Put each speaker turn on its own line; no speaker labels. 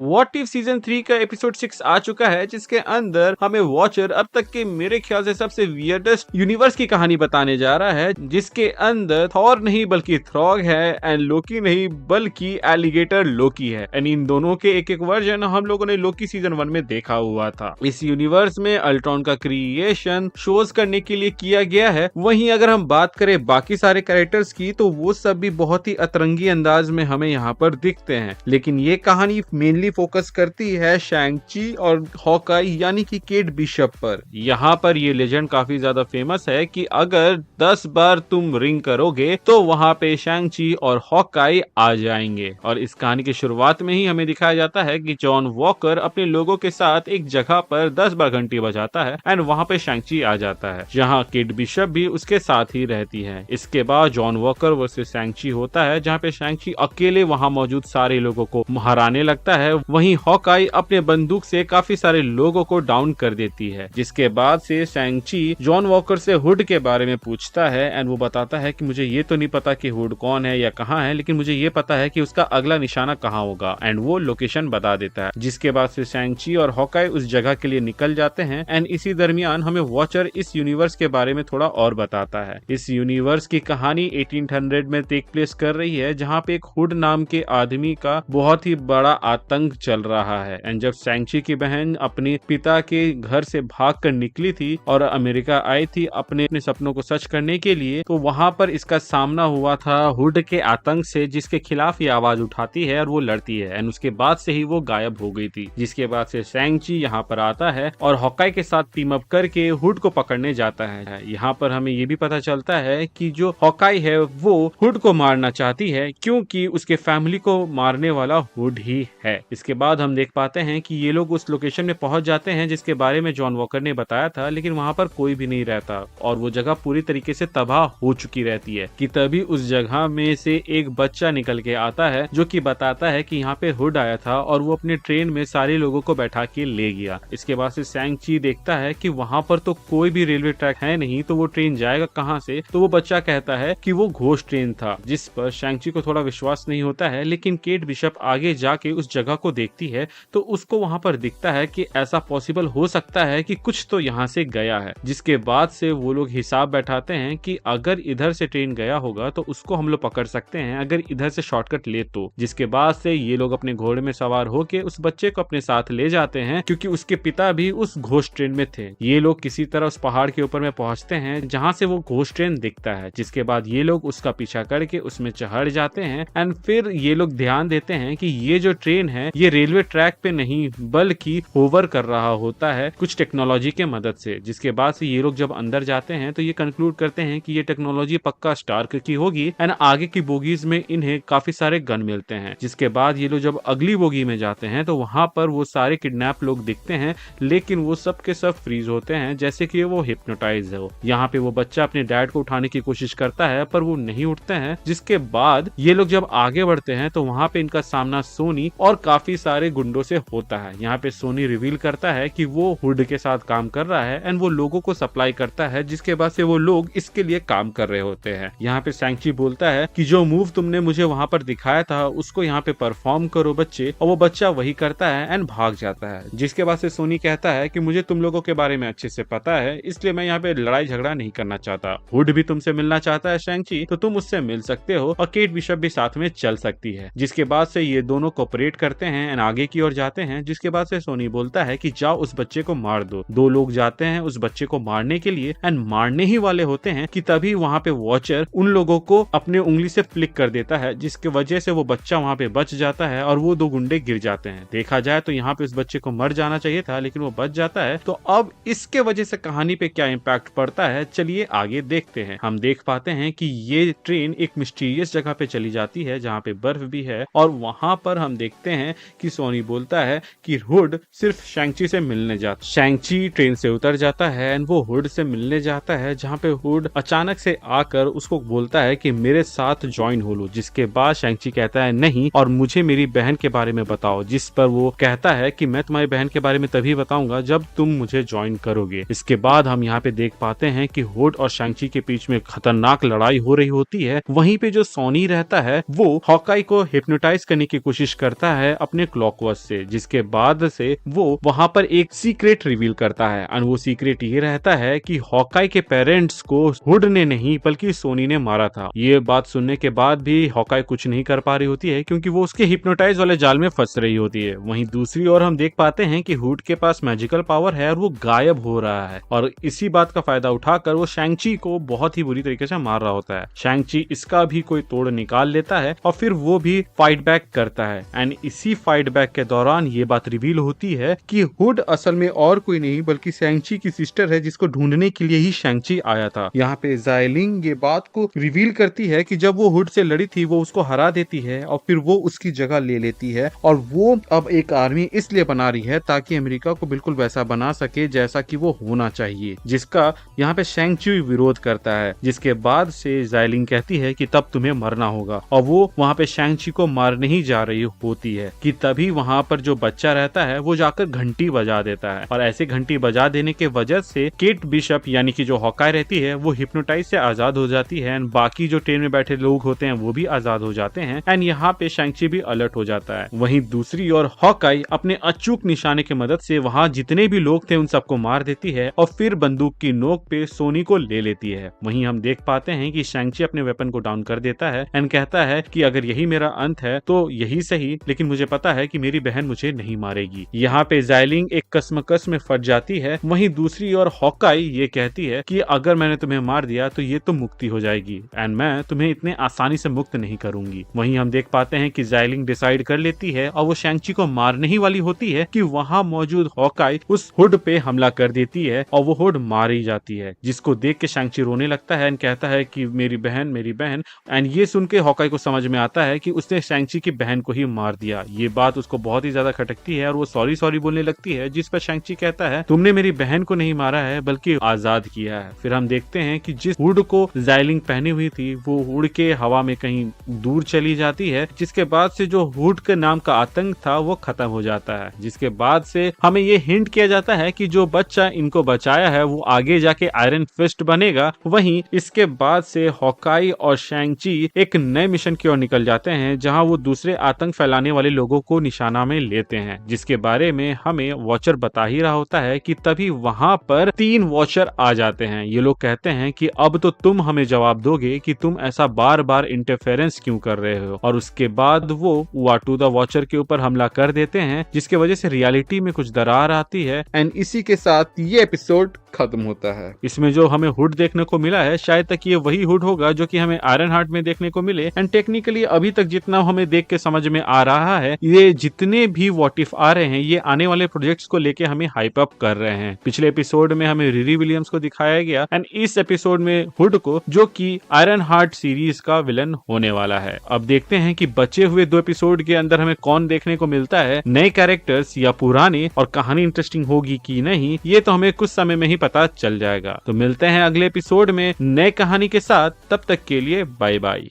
What if season 3 का episode 6 आ चुका है, जिसके अंदर हमें वॉचर अब तक के मेरे ख्याल से सबसे वियर्डेस्ट यूनिवर्स की कहानी बताने जा रहा है, जिसके अंदर थॉर नहीं बल्कि थ्रॉग है एंड लोकी नहीं बल्कि एलिगेटर लोकी है। एंड इन दोनों के एक एक वर्जन हम लोगों ने लोकी सीजन 1 में देखा हुआ था। इस यूनिवर्स में अल्ट्रॉन का क्रिएशन शोज करने के लिए किया गया है। वहीं अगर हम बात करें बाकी सारे कैरेक्टर्स की तो वो सब भी बहुत ही अतरंगी अंदाज में हमें यहाँ पर दिखते हैं, लेकिन ये कहानी मेनली फोकस करती है शैंग-ची और हॉकाई यानी कि केट बिशप पर। यहाँ पर ये लेजेंड काफी ज्यादा फेमस है कि अगर 10 बार तुम रिंग करोगे तो वहां पे शैंग-ची और हॉकाई आ जाएंगे। और इस कहानी की शुरुआत में ही हमें दिखाया जाता है कि जॉन वॉकर अपने लोगों के साथ एक जगह पर 10 बार घंटी बजाता है एंड वहां पे शैंग-ची आ जाता है, जहां केट बिशप भी उसके साथ ही रहती है। इसके बाद जॉन वॉकर वर्सेस शैंग-ची होता है, जहां पे शैंग-ची अकेले वहां मौजूद सारे लोगों को हराने लगता है। वहीं हॉकाई अपने बंदूक से काफी सारे लोगों को डाउन कर देती है। जिसके बाद से शैंग-ची जॉन वॉकर से हुड के बारे में पूछता है एंड वो बताता है कि मुझे ये तो नहीं पता कि हुड कौन है या कहाँ है, लेकिन मुझे ये पता है कि उसका अगला निशाना कहाँ होगा एंड वो लोकेशन बता देता है। जिसके बाद से शैंग-ची और हॉकाई उस जगह के लिए निकल जाते हैं एंड इसी दरमियान हमें वॉचर इस यूनिवर्स के बारे में थोड़ा और बताता है। इस यूनिवर्स की कहानी 1800 में टेक प्लेस कर रही है, जहाँ पे एक हुड नाम के आदमी का बहुत ही बड़ा आतंक चल रहा है। एंड जब शैंग-ची की बहन अपने पिता के घर से भाग कर निकली थी और अमेरिका आई थी अपने सपनों को सच करने के लिए, तो वहां पर इसका सामना हुआ था हुड के आतंक से, जिसके खिलाफ ये आवाज उठाती है और वो लड़ती है एंड उसके बाद से ही वो गायब हो गई थी। जिसके बाद से शैंग-ची यहाँ पर आता है और हॉकाई के साथ टीम अप करके हुड को पकड़ने जाता है। यहाँ पर हमें ये भी पता चलता है कि जो हॉकाई है वो हुड को मारना चाहती है, क्योंकि उसके फैमिली को मारने वाला हुड ही है। इसके बाद हम देख पाते हैं कि ये लोग उस लोकेशन में पहुंच जाते हैं जिसके बारे में जॉन वॉकर ने बताया था, लेकिन वहां पर कोई भी नहीं रहता और वो जगह पूरी तरीके से तबाह हो चुकी रहती है। कि तभी उस जगह में से एक बच्चा निकल के आता है जो कि बताता है कि यहाँ पे हुड आया था और वो अपने ट्रेन में सारे लोगों को बैठा के ले गया। इसके बाद से शैंग-ची देखता है कि वहां पर तो कोई भी रेलवे ट्रैक है नहीं, तो वो ट्रेन जाएगा कहाँ से। तो वो बच्चा कहता है कि वो घोस्ट ट्रेन था, जिस पर शैंग-ची को थोड़ा विश्वास नहीं होता है। लेकिन केट बिशप आगे जाके उस जगह को देखती है तो उसको वहां पर दिखता है कि ऐसा पॉसिबल हो सकता है कि कुछ तो यहाँ से गया है। जिसके बाद से वो लोग हिसाब बैठाते हैं कि अगर इधर से ट्रेन गया होगा तो उसको हम लोग पकड़ सकते हैं, अगर इधर से शॉर्टकट ले तो। जिसके बाद से ये लोग अपने घोड़े में सवार होके उस बच्चे को अपने साथ ले जाते हैं, क्योंकि उसके पिता भी उस घोस्ट ट्रेन में थे। ये लोग किसी तरह उस पहाड़ के ऊपर में पहुंचते हैं जहां से वो घोस्ट ट्रेन दिखता है। जिसके बाद ये लोग उसका पीछा करके उसमें चढ़ जाते हैं एंड फिर ये लोग ध्यान देते हैं कि ये जो ट्रेन है ये रेलवे ट्रैक पे नहीं बल्कि होवर कर रहा होता है कुछ टेक्नोलॉजी के मदद से। जिसके बाद से ये लोग जब अंदर जाते हैं तो ये कंक्लूड करते हैं कि ये टेक्नोलॉजी पक्का स्टार्क की होगी एंड आगे की बोगीज में इन्हें काफी सारे गन मिलते हैं। जिसके बाद ये लोग जब अगली बोगी में जाते हैं तो वहां पर वो सारे किडनैप लोग दिखते हैं, लेकिन वो सब के सब फ्रीज होते हैं जैसे कि वो हिप्नोटाइज हो। यहाँ पे वो बच्चा अपने डैड को उठाने की कोशिश करता है पर वो नहीं उठते हैं। जिसके बाद ये लोग जब आगे बढ़ते हैं तो वहाँ पे इनका सामना सोनी और काफी सारे गुंडों से होता है। यहाँ पे सोनी रिवील करता है कि वो हुड के साथ काम कर रहा है एंड वो लोगों को सप्लाई करता है, जिसके बाद से वो लोग इसके लिए काम कर रहे होते हैं। यहाँ पे शैंग-ची बोलता है कि जो मूव तुमने मुझे वहाँ पर दिखाया था उसको यहाँ पे परफॉर्म करो बच्चे, और वो बच्चा वही करता है एंड भाग जाता है। जिसके बाद से सोनी कहता है कि मुझे तुम लोगों के बारे में अच्छे से पता है, इसलिए मैं यहाँ पे लड़ाई झगड़ा नहीं करना चाहता। हुड भी तुमसे मिलना चाहता है शैंग-ची, तो तुम उससे मिल सकते हो और केट बिशप भी साथ में चल सकती है। जिसके बाद से ये दोनों कोऑपरेट करते हैं एंड आगे की ओर जाते हैं। जिसके बाद से सोनी बोलता है कि जाओ उस बच्चे को मार दो। दो लोग जाते हैं उस बच्चे को मारने के लिए एंड मारने ही वाले होते हैं कि तभी वहाँ पे वॉचर उन लोगों को अपने उंगली से फ्लिक कर देता है, जिसके वजह से वो बच्चा वहाँ पे बच जाता है और वो दो गुंडे गिर जाते हैं। देखा जाए तो यहाँ पे उस बच्चे को मर जाना चाहिए था, लेकिन वो बच जाता है। तो अब इसके वजह से कहानी पे क्या इम्पैक्ट पड़ता है, चलिए आगे देखते हैं। हम देख पाते हैं कि ये ट्रेन एक मिस्टीरियस जगह पे चली जाती है जहाँ पे बर्फ भी है, और वहाँ पर हम देखते हैं कि सोनी बोलता है कि हुड सिर्फ शैंग-ची से मिलने जाता। शैंग-ची ट्रेन से उतर जाता है एंड वो हुड से मिलने जाता है, जहाँ पे हुड अचानक से आकर उसको बोलता है कि मेरे साथ ज्वाइन हो लो। जिसके बाद शैंग-ची कहता है नहीं, और मुझे मेरी बहन के बारे में बताओ। जिस पर वो कहता है कि मैं तुम्हारी बहन के बारे में तभी बताऊंगा जब तुम मुझे ज्वाइन करोगे। इसके बाद हम यहाँ पे देख पाते हैं कि हुड और शैंग-ची के बीच में खतरनाक लड़ाई हो रही होती है। वहीं पे जो सोनी रहता है वो हॉकाई को हिप्नोटाइज करने की कोशिश करता है अपने क्लॉकवर्स से, जिसके बाद से वो वहां पर एक सीक्रेट रिवील करता है। और वो सीक्रेट ये रहता है कि हॉकाई के पेरेंट्स को हुड ने नहीं बल्कि सोनी ने मारा था। ये बात सुनने के बाद भी हॉकाई कुछ नहीं कर पा रही होती है, क्योंकि वो उसके हिप्नोटाइज वाले जाल में फंस रही होती है। वहीं दूसरी ओर हम देख पाते हैं कि हुड के पास मैजिकल पावर है और वो गायब हो रहा है, और इसी बात का फायदा उठाकर वो शैंग-ची को बहुत ही बुरी तरीके से मार रहा होता है। शैंग-ची इसका भी कोई तोड़ निकाल लेता है और फिर वो भी फाइट बैक करता है। एंड इसी फाइट बैक के दौरान ये बात रिवील होती है कि हुड असल में और कोई नहीं बल्कि शैंग-ची की सिस्टर है, जिसको ढूंढने के लिए ही शैंग-ची आया था। यहाँ पे ज़ाइलिंग ये बात को रिवील करती है कि जब वो हुड से लड़ी थी वो उसको हरा देती है और फिर वो उसकी जगह ले लेती है, और वो अब एक आर्मी इसलिए बना रही है ताकि अमेरिका को बिल्कुल वैसा बना सके जैसा कि वो होना चाहिए, जिसका यहाँ पे शैंग-ची विरोध करता है। जिसके बाद से ज़ाइलिंग कहती है कि तब तुम्हें मरना होगा, और वो वहाँ पे शैंग-ची को मारने ही जा रही होती है कि तभी वहाँ पर जो बच्चा रहता है वो जाकर घंटी बजा देता है, और ऐसे घंटी बजा देने के वजह से केट बिशप यानी कि जो हॉकाई रहती है वो हिप्नोटाइज से आजाद हो जाती है, एंड बाकी जो ट्रेन में बैठे लोग होते हैं वो भी आजाद हो जाते हैं, एंड यहाँ पे शैंग-ची भी अलर्ट हो जाता है। वहीं दूसरी ओर हॉकाई अपने अचूक निशाने की मदद से वहाँ जितने भी लोग थे उन सबको मार देती है और फिर बंदूक की नोक पे सोनी को ले लेती है। वहीं हम देख पाते हैं कि शैंग-ची अपने वेपन को डाउन कर देता है एंड कहता है कि अगर यही मेरा अंत है तो यही सही, लेकिन मुझे पता है कि मेरी बहन मुझे नहीं मारेगी। यहाँ पे ज़ाइलिंग एक कसमकस में फंस जाती है। वहीं दूसरी ओर हॉकाई ये कहती है कि अगर मैंने तुम्हें मार दिया तो ये तो मुक्ति हो जाएगी, एंड मैं तुम्हें इतने आसानी से मुक्त नहीं करूंगी। वहीं हम देख पाते हैं कि ज़ाइलिंग डिसाइड कर लेती है और वो शैंग-ची को मारने ही वाली होती है कि वहाँ मौजूद हॉकाई उस हुड पे हमला कर देती है और वो हुड मारी जाती है, जिसको देख के शैंग-ची रोने लगता है एंड कहता है कि मेरी बहन। एंड ये सुन के हॉकाई को समझ में आता है कि उसने शैंग-ची की बहन को ही मार दिया। ये बात उसको बहुत ही ज्यादा खटकती है और वो सॉरी बोलने लगती है, जिस पर शैंग-ची कहता है तुमने मेरी बहन को नहीं मारा है बल्कि आजाद किया है। फिर हम देखते हैं कि जिस हुड को ज़ाइलिंग पहनी हुई थी वो उड़ के हवा में कहीं दूर चली जाती है, जिसके बाद से जो हुड के नाम का आतंक था वो खत्म हो जाता है। जिसके बाद से हमें ये हिंट किया जाता है कि जो बच्चा इनको बचाया है वो आगे जाके आयरन फिस्ट बनेगा। वहीं इसके बाद से हॉकाई और शैंग-ची एक नए मिशन की ओर निकल जाते हैं, जहां वो दूसरे आतंक फैलाने वाले लोगों को निशाना में लेते हैं, जिसके बारे में हमें वॉचर बता ही रहा होता है कि तभी वहां पर 3 वॉचर आ जाते हैं। ये लोग कहते हैं कि अब तो तुम हमें जवाब दोगे कि तुम ऐसा बार बार इंटरफेरेंस क्यों कर रहे हो, और उसके बाद वो उआटू द वॉचर के ऊपर हमला कर देते हैं, जिसके वजह से रियलिटी में कुछ दरार आती है। एंड इसी के साथ ये एपिसोड खत्म होता है। इसमें जो हमें हुड देखने को मिला है शायद तक ये वही हुड होगा जो कि हमें आयरन हार्ट में देखने को मिले। एंड टेक्निकली अभी तक जितना हमें देख के समझ में आ रहा है, ये जितने भी व्हाट इफ आ रहे हैं ये आने वाले प्रोजेक्ट्स को लेके हमें हाइप अप कर रहे हैं। पिछले एपिसोड में हमें रिरी विलियम्स को दिखाया गया एंड इस एपिसोड में हुड को, जो कि आयरन हार्ट सीरीज का विलन होने वाला है। अब देखते हैं कि बचे हुए 2 एपिसोड के अंदर हमें कौन देखने को मिलता है, नए कैरेक्टर्स या पुराने, और कहानी इंटरेस्टिंग होगी कि नहीं ये तो हमें कुछ समय में ही पता चल जाएगा। तो मिलते हैं अगले एपिसोड में नए कहानी के साथ, तब तक के लिए बाय बाय।